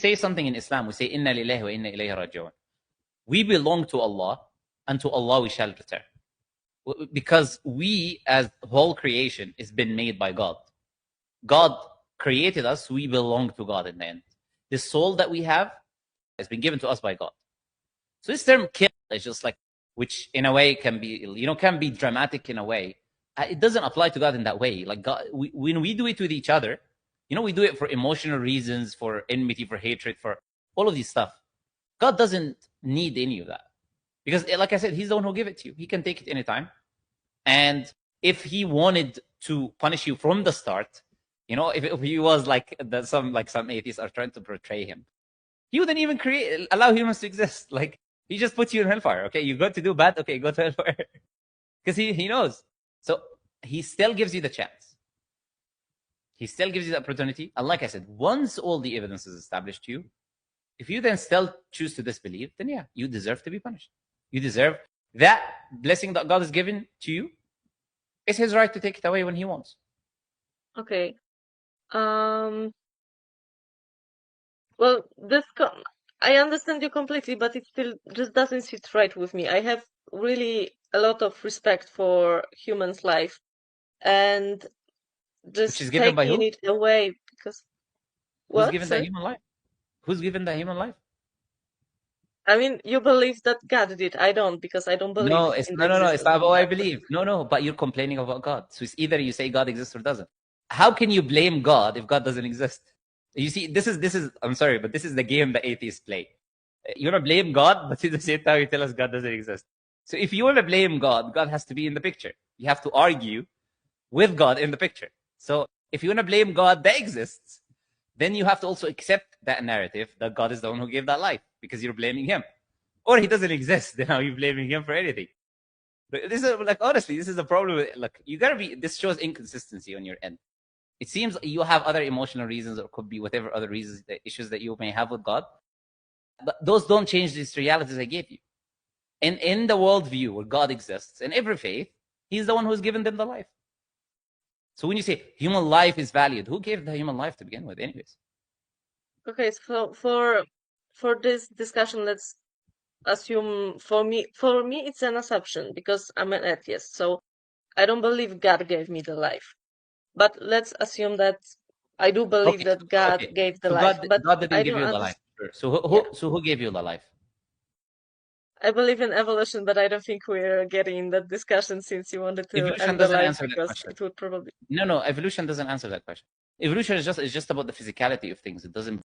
say something in Islam, we say, Inna lillahi wa inna ilayhi raji'un. We belong to Allah, and to Allah we shall return. Because we, as whole creation, has been made by God. God created us, we belong to God in the end. The soul that we have has been given to us by God. So this term kill is just like, which in a way can be, can be dramatic in a way. It doesn't apply to God in that way. Like God, when we do it with each other, we do it for emotional reasons, for enmity, for hatred, for all of these stuff. God doesn't need any of that. Because like I said, he's the one who gave it to you. He can take it anytime. And if he wanted to punish you from the start, if he was like some atheists are trying to portray him, he wouldn't even allow humans to exist. Like, he just puts you in hellfire. Okay, you got to do bad. Okay, go to hellfire. Because he knows. So he still gives you the chance. He still gives you the opportunity. And like I said, once all the evidence is established to you, if you then still choose to disbelieve, then yeah, you deserve to be punished. You deserve that blessing that God has given to you. It's his right to take it away when he wants. Okay. Well, I understand you completely, but it still just doesn't sit right with me. I have really a lot of respect for humans' life, and Which is just given by taking who? it away because Who's what? given that Sorry? human life? Who's given that human life? I mean, you believe that God did. I don't, because I don't believe No, it's in the no. It's existence not of what I God. believe. No. But you're complaining about God. So it's either you say God exists or doesn't. How can you blame God if God doesn't exist? You see, this is. I'm sorry, but this is the game the atheists play. You want to blame God, but at the same time you tell us God doesn't exist. So if you want to blame God, God has to be in the picture. You have to argue with God in the picture. So if you want to blame God that exists, then you have to also accept that narrative that God is the one who gave that life, because you're blaming him. Or he doesn't exist, then how are you blaming him for anything? This is like, honestly, this is a problem. Like, you gotta be. This shows inconsistency on your end. It seems you have other emotional reasons, or could be whatever other reasons, the issues that you may have with God, but those don't change these realities I gave you. In the worldview where God exists, in every faith, he's the one who's given them the life. So when you say human life is valued, who gave the human life to begin with, anyways? Okay, so for this discussion, let's assume for me it's an assumption because I'm an atheist, so I don't believe God gave me the life. But let's assume that I do believe Okay, that God okay. gave the So life, God, but God didn't I give don't you the life. understand. Sure. So Yeah, who gave you the life? I believe in evolution, but I don't think we're getting in that discussion since you wanted to Evolution end the doesn't life answer that because question. it would probably. No, evolution doesn't answer that question. Evolution is just about the physicality of things. It doesn't